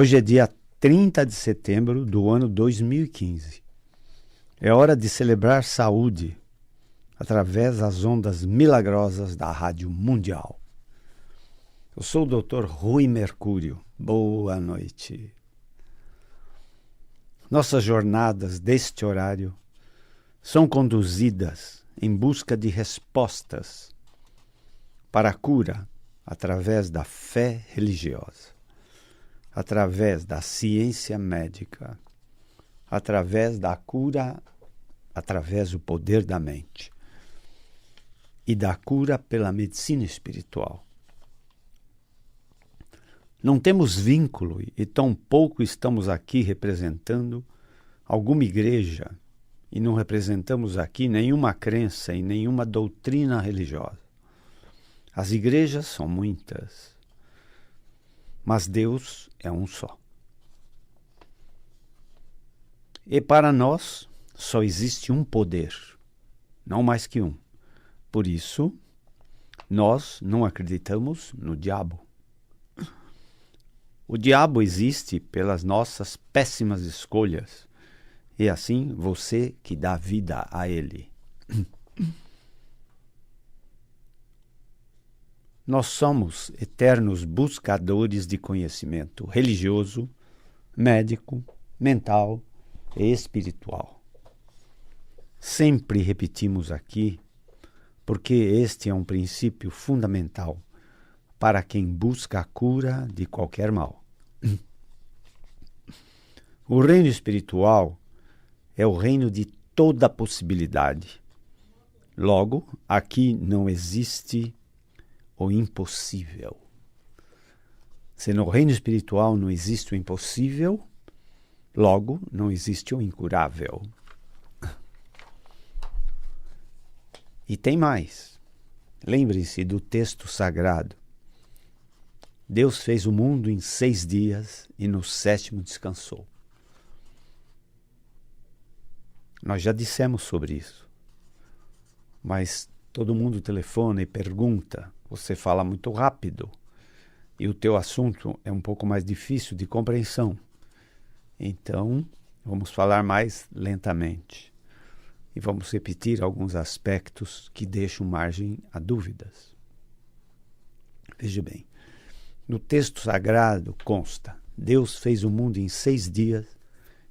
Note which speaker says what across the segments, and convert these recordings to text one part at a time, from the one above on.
Speaker 1: Hoje é dia 30 de setembro do ano 2015. É hora de celebrar saúde através das ondas milagrosas da Rádio Mundial. Eu sou o Dr. Rui Mercúrio. Boa noite. Nossas jornadas deste horário são conduzidas em busca de respostas para a cura através da fé religiosa, através da ciência médica, através da cura, através do poder da mente e da cura pela medicina espiritual. Não temos vínculo e tampouco estamos aqui representando alguma igreja e não representamos aqui nenhuma crença e nenhuma doutrina religiosa. As igrejas são muitas, mas Deus é um só. E para nós só existe um poder, não mais que um. Por isso, nós não acreditamos no diabo. O diabo existe pelas nossas péssimas escolhas, e assim você que dá vida a ele. Nós somos eternos buscadores de conhecimento religioso, médico, mental e espiritual. Sempre repetimos aqui, porque este é um princípio fundamental para quem busca a cura de qualquer mal. O reino espiritual é o reino de toda possibilidade. Logo, aqui não existe o impossível. Se no reino espiritual não existe o impossível, logo não existe o incurável. E tem mais. Lembre-se do texto sagrado. Deus fez o mundo em 6 dias e no 7º descansou. Nós já dissemos sobre isso. Mas todo mundo telefona e pergunta. Você fala muito rápido e o teu assunto é um pouco mais difícil de compreensão. Então, vamos falar mais lentamente e vamos repetir alguns aspectos que deixam margem a dúvidas. Veja bem, no texto sagrado consta: Deus fez o mundo em 6 dias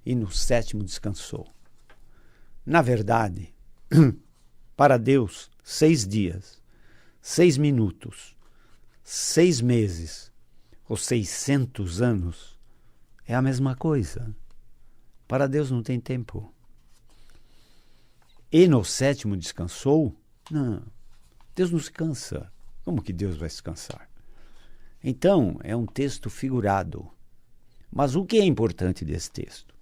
Speaker 1: e no 7º descansou. Na verdade, para Deus, 6 dias, 6 minutos, 6 meses ou 600 anos é a mesma coisa. Para Deus não tem tempo. E no 7º descansou? Não, Deus não se cansa. Como que Deus vai se cansar? Então, é um texto figurado. Mas o que é importante desse texto?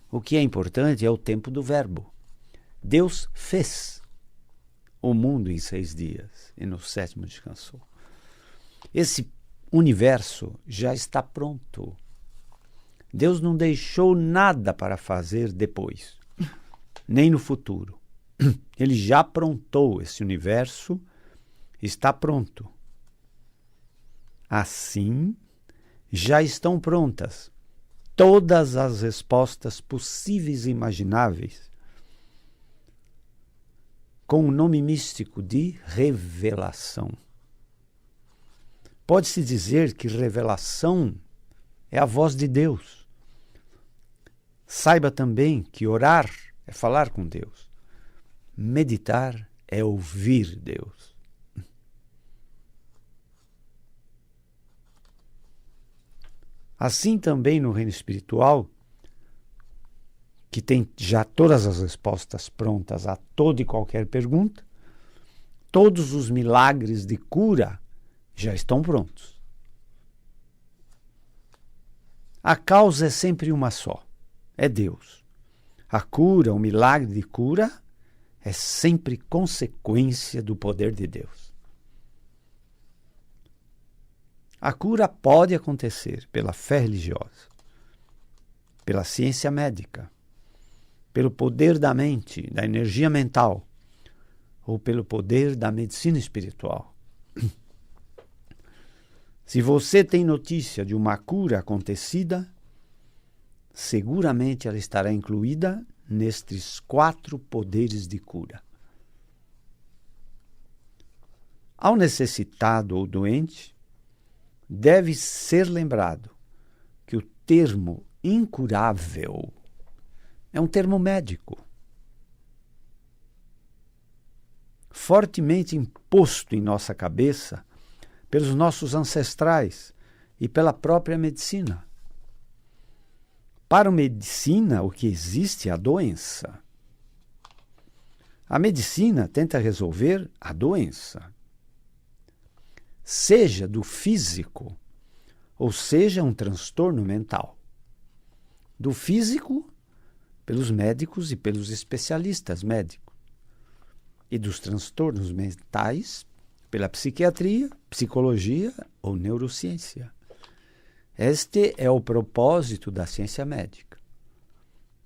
Speaker 1: O que é importante é o tempo do verbo. Deus fez o mundo em 6 dias e no 7º descansou. Esse universo já está pronto. Deus não deixou nada para fazer depois, nem no futuro. Ele já aprontou esse universo, está pronto. Assim, já estão prontas todas as respostas possíveis e imagináveis, com o nome místico de revelação. Pode-se dizer que revelação é a voz de Deus. Saiba também que orar é falar com Deus. Meditar é ouvir Deus. Assim também no reino espiritual, que tem já todas as respostas prontas a toda e qualquer pergunta, todos os milagres de cura já estão prontos. A causa é sempre uma só, é Deus. A cura, o milagre de cura, é sempre consequência do poder de Deus. A cura pode acontecer pela fé religiosa, pela ciência médica, pelo poder da mente, da energia mental, ou pelo poder da medicina espiritual. Se você tem notícia de uma cura acontecida, seguramente ela estará incluída nestes 4 poderes de cura. Ao necessitado ou doente, deve ser lembrado que o termo incurável é um termo médico, fortemente imposto em nossa cabeça pelos nossos ancestrais e pela própria medicina. Para a medicina, o que existe é a doença. A medicina tenta resolver a doença, seja do físico ou seja um transtorno mental. Do físico, pelos médicos e pelos especialistas médicos. E dos transtornos mentais, pela psiquiatria, psicologia ou neurociência. Este é o propósito da ciência médica.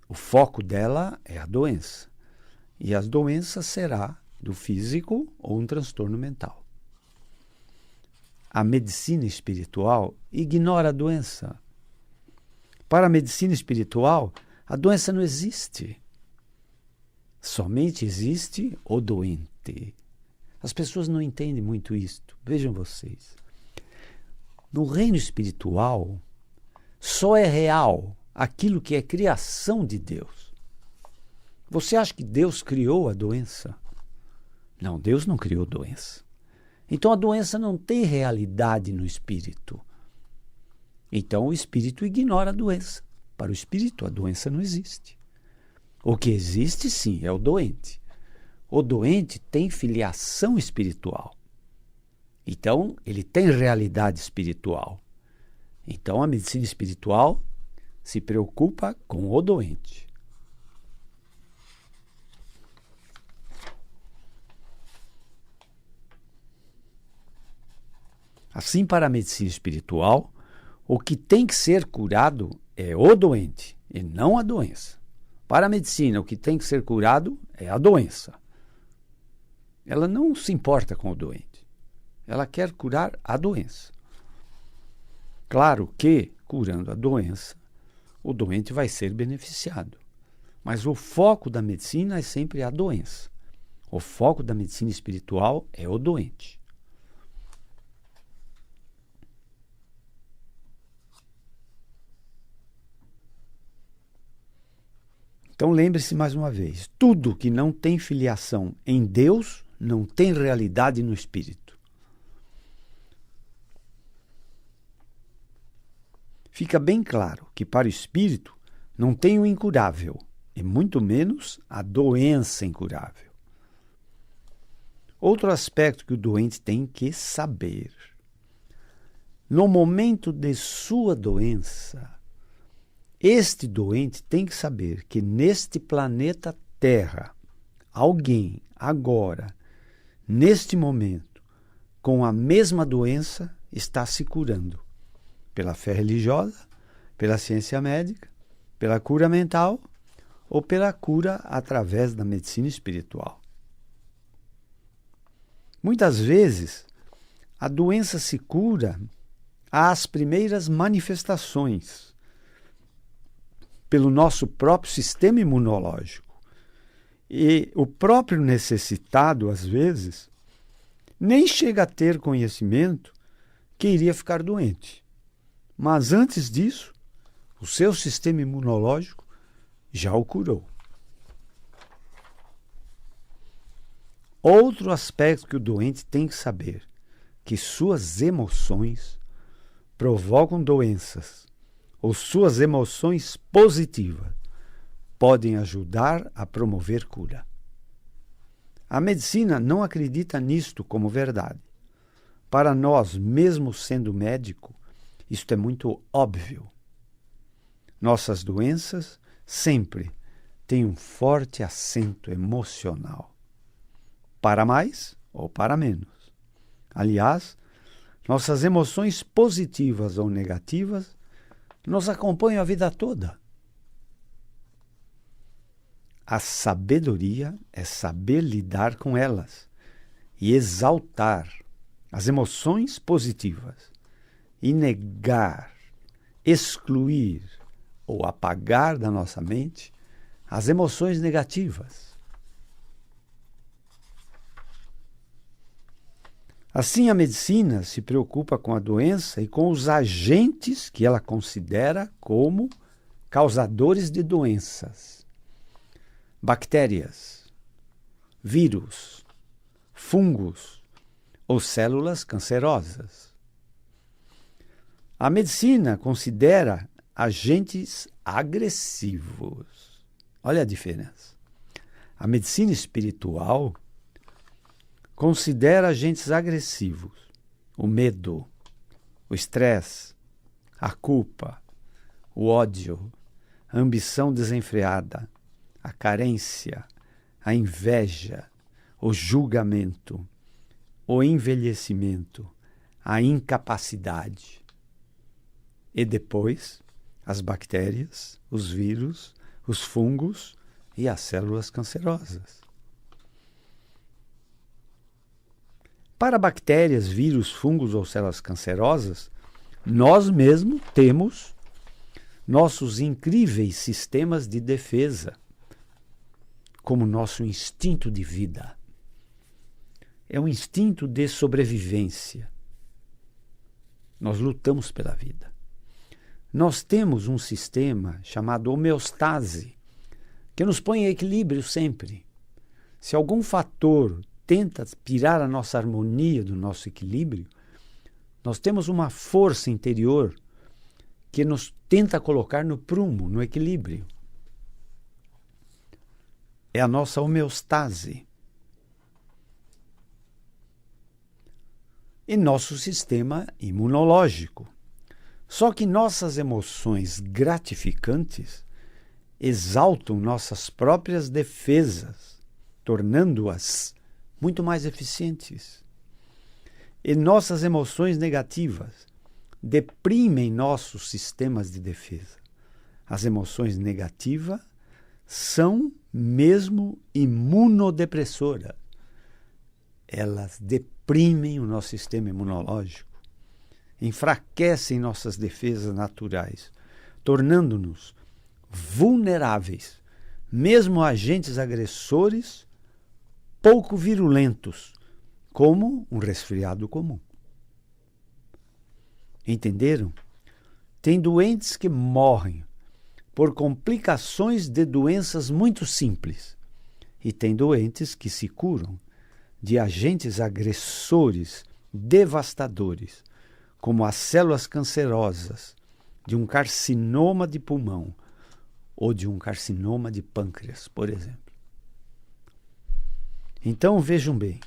Speaker 1: O foco dela é a doença. E a doença será do físico ou um transtorno mental. A medicina espiritual ignora a doença. Para a medicina espiritual, a doença não existe. Somente existe o doente. As pessoas não entendem muito isto. Vejam vocês. No reino espiritual, só é real aquilo que é criação de Deus. Você acha que Deus criou a doença? Não, Deus não criou doença. Então a doença não tem realidade no espírito. Então o espírito ignora a doença. Para o espírito, a doença não existe. O que existe, sim, é o doente. O doente tem filiação espiritual. Então, ele tem realidade espiritual. Então, a medicina espiritual se preocupa com o doente. Assim, para a medicina espiritual, o que tem que ser curado é o doente e não a doença. Para a medicina, o que tem que ser curado é a doença. Ela não se importa com o doente. Ela quer curar a doença. Claro que, curando a doença, o doente vai ser beneficiado. Mas o foco da medicina é sempre a doença. O foco da medicina espiritual é o doente. Então lembre-se mais uma vez, tudo que não tem filiação em Deus não tem realidade no espírito. Fica bem claro que para o espírito não tem o incurável, e muito menos a doença incurável. Outro aspecto que o doente tem que saber. No momento de sua doença, este doente tem que saber que neste planeta Terra, alguém agora, neste momento, com a mesma doença, está se curando. Pela fé religiosa, pela ciência médica, pela cura mental ou pela cura através da medicina espiritual. Muitas vezes, a doença se cura às primeiras manifestações, pelo nosso próprio sistema imunológico. E o próprio necessitado, às vezes, nem chega a ter conhecimento que iria ficar doente. Mas antes disso, o seu sistema imunológico já o curou. Outro aspecto que o doente tem que saber, que suas emoções provocam doenças, ou suas emoções positivas podem ajudar a promover cura. A medicina não acredita nisto como verdade. Para nós, mesmo sendo médico, isto é muito óbvio. Nossas doenças sempre têm um forte acento emocional. Para mais ou para menos. Aliás, nossas emoções positivas ou negativas nos acompanham a vida toda. A sabedoria é saber lidar com elas e exaltar as emoções positivas e negar, excluir ou apagar da nossa mente as emoções negativas. Assim, a medicina se preocupa com a doença e com os agentes que ela considera como causadores de doenças. Bactérias, vírus, fungos ou células cancerosas. A medicina considera agentes agressivos. Olha a diferença. A medicina espiritual considera agentes agressivos: o medo, o estresse, a culpa, o ódio, a ambição desenfreada, a carência, a inveja, o julgamento, o envelhecimento, a incapacidade. E depois, as bactérias, os vírus, os fungos e as células cancerosas. Para bactérias, vírus, fungos ou células cancerosas, nós mesmos temos nossos incríveis sistemas de defesa, como nosso instinto de vida. É um instinto de sobrevivência. Nós lutamos pela vida. Nós temos um sistema chamado homeostase, que nos põe em equilíbrio sempre. Se algum fator tenta tirar a nossa harmonia do nosso equilíbrio, nós temos uma força interior que nos tenta colocar no prumo, no equilíbrio. É a nossa homeostase. E nosso sistema imunológico. Só que nossas emoções gratificantes exaltam nossas próprias defesas, tornando-as muito mais eficientes. E nossas emoções negativas deprimem nossos sistemas de defesa. As emoções negativas são mesmo imunodepressoras. Elas deprimem o nosso sistema imunológico, enfraquecem nossas defesas naturais, tornando-nos vulneráveis, mesmo a agentes agressores pouco virulentos, como um resfriado comum. Entenderam? Tem doentes que morrem por complicações de doenças muito simples e tem doentes que se curam de agentes agressores devastadores, como as células cancerosas de um carcinoma de pulmão ou de um carcinoma de pâncreas, por exemplo. Então, vejam bem,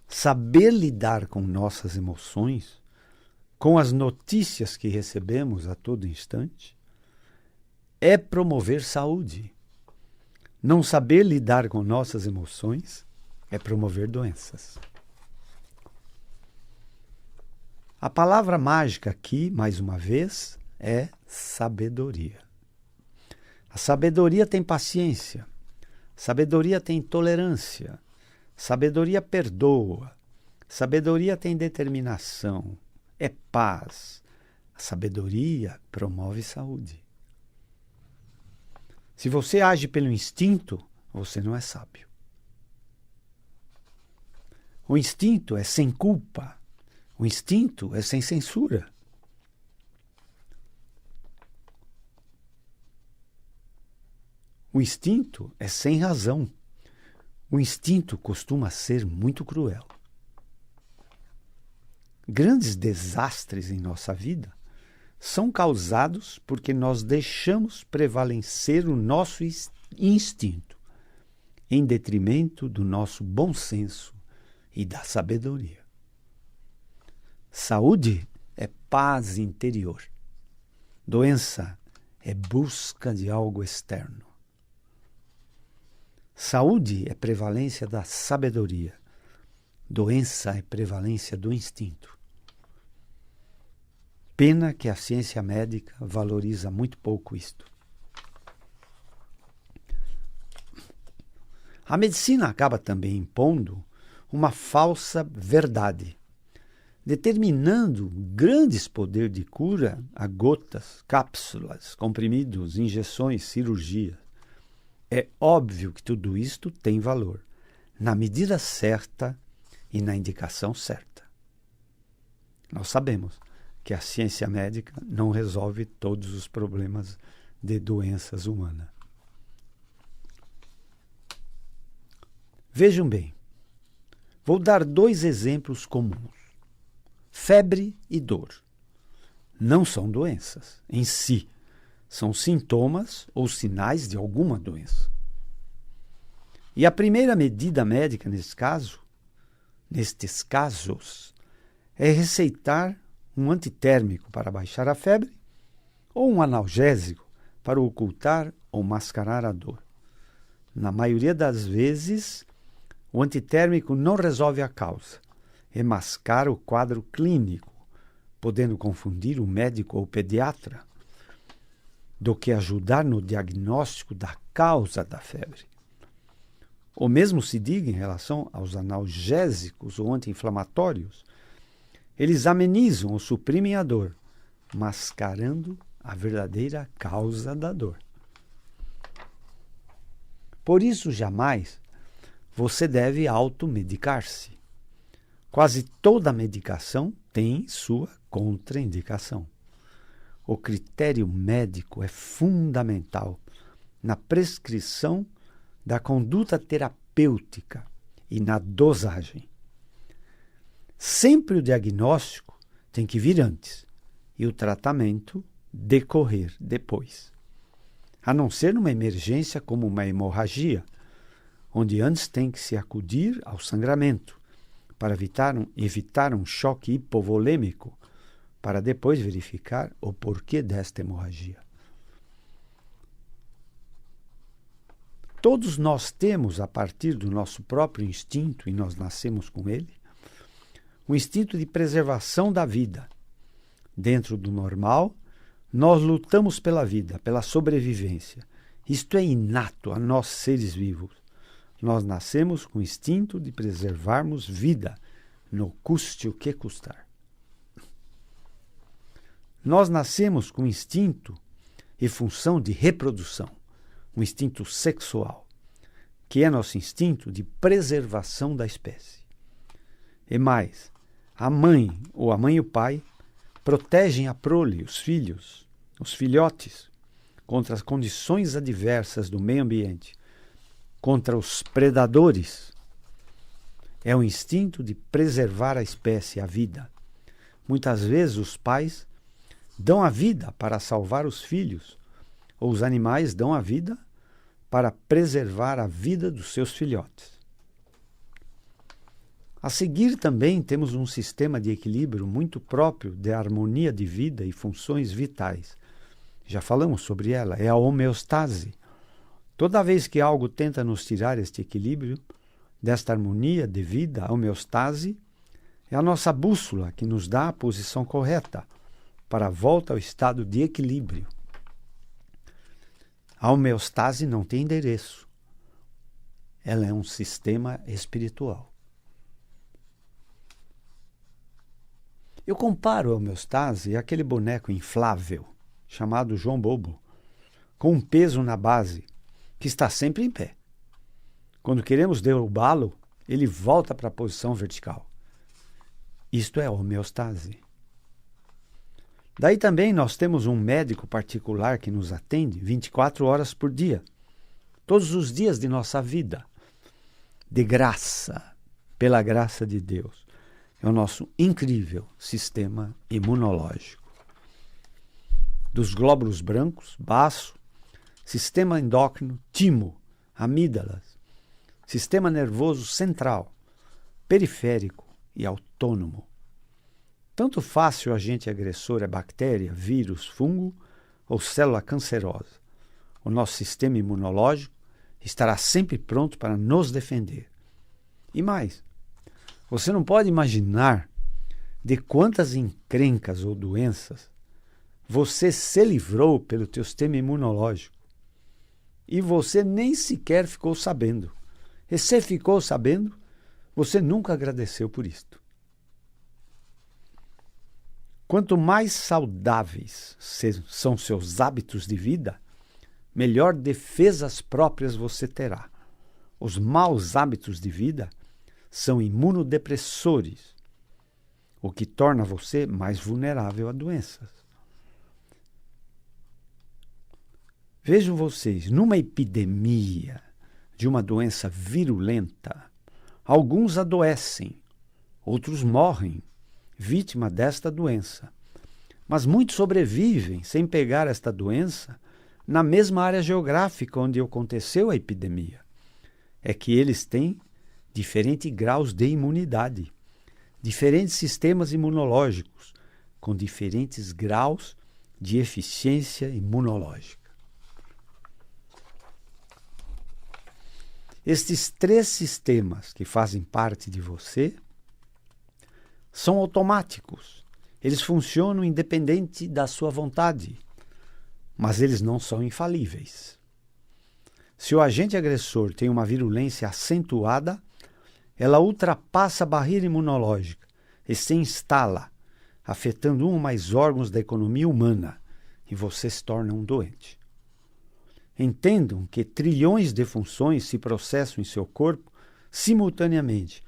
Speaker 1: saber lidar com nossas emoções, com as notícias que recebemos a todo instante, é promover saúde. Não saber lidar com nossas emoções é promover doenças. A palavra mágica aqui, mais uma vez, é sabedoria. A sabedoria tem paciência, sabedoria tem tolerância, sabedoria perdoa, sabedoria tem determinação, é paz. A sabedoria promove saúde. Se você age pelo instinto, você não é sábio. O instinto é sem culpa. O instinto é sem censura. O instinto é sem razão. O instinto costuma ser muito cruel. Grandes desastres em nossa vida são causados porque nós deixamos prevalecer o nosso instinto em detrimento do nosso bom senso e da sabedoria. Saúde é paz interior. Doença é busca de algo externo. Saúde é prevalência da sabedoria. Doença é prevalência do instinto. Pena que a ciência médica valoriza muito pouco isto. A medicina acaba também impondo uma falsa verdade, determinando grandes poderes de cura a gotas, cápsulas, comprimidos, injeções, cirurgias. É óbvio que tudo isto tem valor, na medida certa e na indicação certa. Nós sabemos que a ciência médica não resolve todos os problemas de doenças humanas. Vejam bem, vou dar 2 exemplos comuns. Febre e dor. Não são doenças em si, são sintomas ou sinais de alguma doença. E a primeira medida médica nestes casos, é receitar um antitérmico para baixar a febre ou um analgésico para ocultar ou mascarar a dor. Na maioria das vezes, o antitérmico não resolve a causa, e mascara o quadro clínico, podendo confundir o médico ou o pediatra, do que ajudar no diagnóstico da causa da febre. O mesmo se diga em relação aos analgésicos ou anti-inflamatórios. Eles amenizam ou suprimem a dor, mascarando a verdadeira causa da dor. Por isso, jamais você deve automedicar-se. Quase toda medicação tem sua contraindicação. O critério médico é fundamental na prescrição da conduta terapêutica e na dosagem. Sempre o diagnóstico tem que vir antes e o tratamento decorrer depois. A não ser numa emergência como uma hemorragia, onde antes tem que se acudir ao sangramento para evitar um choque hipovolêmico, para depois verificar o porquê desta hemorragia. Todos nós temos, a partir do nosso próprio instinto, e nós nascemos com ele, o instinto de preservação da vida. Dentro do normal, nós lutamos pela vida, pela sobrevivência. Isto é inato a nós seres vivos. Nós nascemos com o instinto de preservarmos vida, no custe o que custar. Nós nascemos com instinto e função de reprodução, um instinto sexual, que é nosso instinto de preservação da espécie. E mais, a mãe e o pai protegem a prole, os filhos, os filhotes, contra as condições adversas do meio ambiente, contra os predadores. É o instinto de preservar a espécie, a vida. Muitas vezes os pais dão a vida para salvar os filhos, ou os animais dão a vida para preservar a vida dos seus filhotes. A seguir também temos um sistema de equilíbrio muito próprio da harmonia de vida e funções vitais. Já falamos sobre ela, é a homeostase. Toda vez que algo tenta nos tirar este equilíbrio, desta harmonia de vida, a homeostase é a nossa bússola que nos dá a posição correta para a volta ao estado de equilíbrio. A homeostase não tem endereço. Ela é um sistema espiritual. Eu comparo a homeostase àquele boneco inflável, chamado João Bobo, com um peso na base, que está sempre em pé. Quando queremos derrubá-lo, ele volta para a posição vertical. Isto é homeostase. Daí também nós temos um médico particular que nos atende 24 horas por dia, todos os dias de nossa vida, de graça, pela graça de Deus. É o nosso incrível sistema imunológico. Dos glóbulos brancos, baço, sistema endócrino, timo, amígdalas, sistema nervoso central, periférico e autônomo. Tanto faz se o agente agressor é bactéria, vírus, fungo ou célula cancerosa. O nosso sistema imunológico estará sempre pronto para nos defender. E mais, você não pode imaginar de quantas encrencas ou doenças você se livrou pelo teu sistema imunológico. E você nem sequer ficou sabendo. E se ficou sabendo, você nunca agradeceu por isto. Quanto mais saudáveis são seus hábitos de vida, melhor defesas próprias você terá. Os maus hábitos de vida são imunodepressores, o que torna você mais vulnerável a doenças. Vejam vocês, numa epidemia de uma doença virulenta, alguns adoecem, outros morrem, vítima desta doença. Mas muitos sobrevivem sem pegar esta doença na mesma área geográfica onde aconteceu a epidemia. É que eles têm diferentes graus de imunidade, diferentes sistemas imunológicos, com diferentes graus de eficiência imunológica. Estes 3 sistemas que fazem parte de você são automáticos. Eles funcionam independente da sua vontade, mas eles não são infalíveis. Se o agente agressor tem uma virulência acentuada, ela ultrapassa a barreira imunológica e se instala, afetando um ou mais órgãos da economia humana, e você se torna um doente. Entendam que trilhões de funções se processam em seu corpo simultaneamente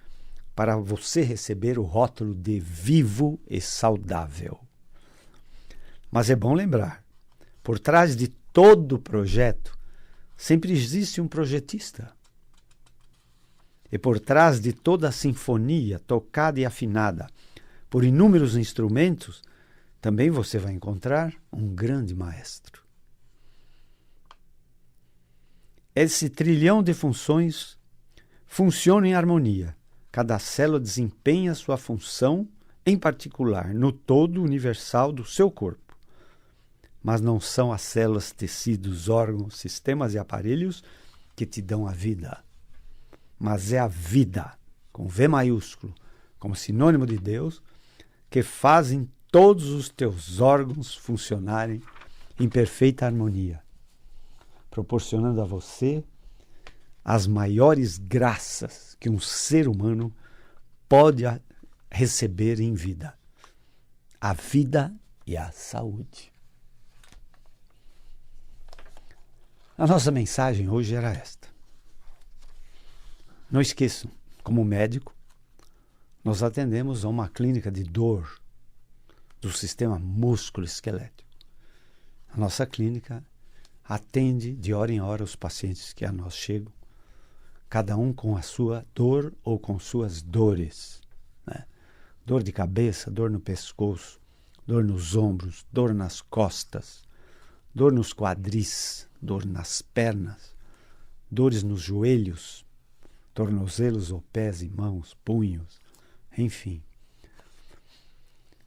Speaker 1: para você receber o rótulo de vivo e saudável. Mas é bom lembrar, por trás de todo projeto, sempre existe um projetista. E por trás de toda a sinfonia tocada e afinada por inúmeros instrumentos, também você vai encontrar um grande maestro. Esse trilhão de funções funciona em harmonia. Cada célula desempenha sua função em particular no todo universal do seu corpo. Mas não são as células, tecidos, órgãos, sistemas e aparelhos que te dão a vida. Mas é a vida, com V maiúsculo, como sinônimo de Deus, que fazem todos os teus órgãos funcionarem em perfeita harmonia, proporcionando a você as maiores graças que um ser humano pode receber em vida: a vida e a saúde. A nossa mensagem hoje era esta. Não esqueçam, como médico, nós atendemos a uma clínica de dor do sistema músculo-esquelético. A nossa clínica atende de hora em hora os pacientes que a nós chegam, cada um com a sua dor ou com suas dores, né? Dor de cabeça, dor no pescoço, dor nos ombros, dor nas costas, dor nos quadris, dor nas pernas, dores nos joelhos, tornozelos ou pés e mãos, punhos, enfim.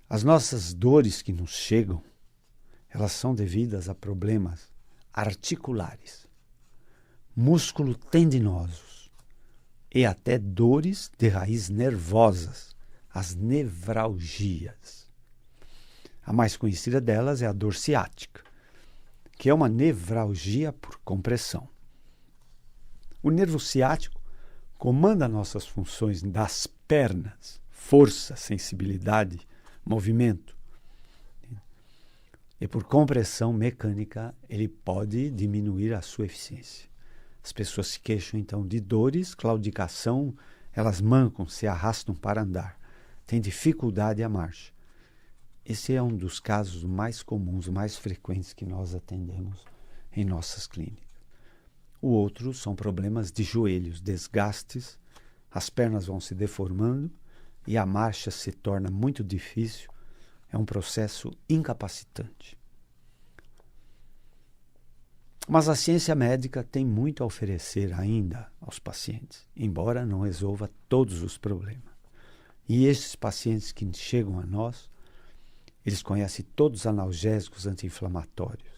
Speaker 1: As nossas dores que nos chegam, elas são devidas a problemas articulares, músculo-tendinosos e até dores de raiz nervosas, as nevralgias. A mais conhecida delas é a dor ciática, que é uma nevralgia por compressão. O nervo ciático comanda nossas funções das pernas, força, sensibilidade, movimento. E por compressão mecânica, ele pode diminuir a sua eficiência. As pessoas se queixam então de dores, claudicação, elas mancam, se arrastam para andar, têm dificuldade à marcha. Esse é um dos casos mais comuns, mais frequentes que nós atendemos em nossas clínicas. O outro são problemas de joelhos, desgastes, as pernas vão se deformando e a marcha se torna muito difícil. É um processo incapacitante. Mas a ciência médica tem muito a oferecer ainda aos pacientes, embora não resolva todos os problemas. E esses pacientes que chegam a nós, eles conhecem todos os analgésicos anti-inflamatórios.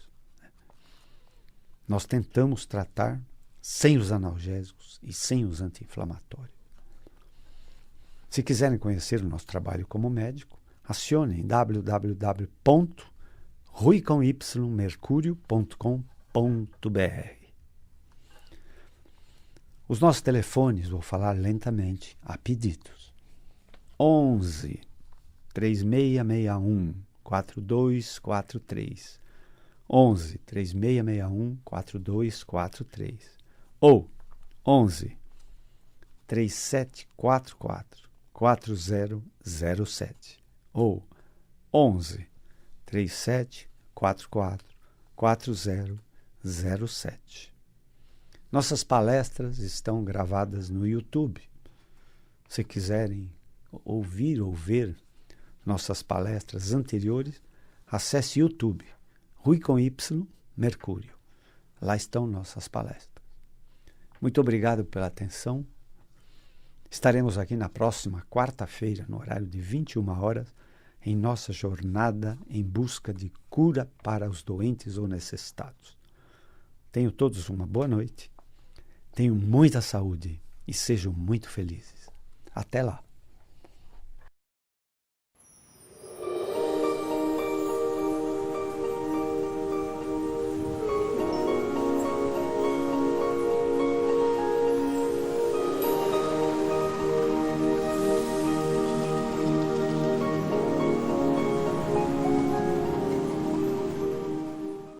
Speaker 1: Nós tentamos tratar sem os analgésicos e sem os anti-inflamatórios. Se quiserem conhecer o nosso trabalho como médico, acionem www.ruicomercurio.com.br. Os nossos telefones, vou falar lentamente, a pedidos. 11 3661-4243. 11 3661-4243. Ou 11 3744-4007. Ou 11 3744-4007. Nossas palestras estão gravadas no YouTube. Se quiserem ouvir ou ver nossas palestras anteriores, acesse YouTube, Rui com Y, Mercúrio. Lá estão nossas palestras. Muito obrigado pela atenção. Estaremos aqui na próxima quarta-feira, no horário de 21 horas, em nossa jornada em busca de cura para os doentes ou necessitados. Tenham todos uma boa noite, tenham muita saúde e sejam muito felizes. Até lá!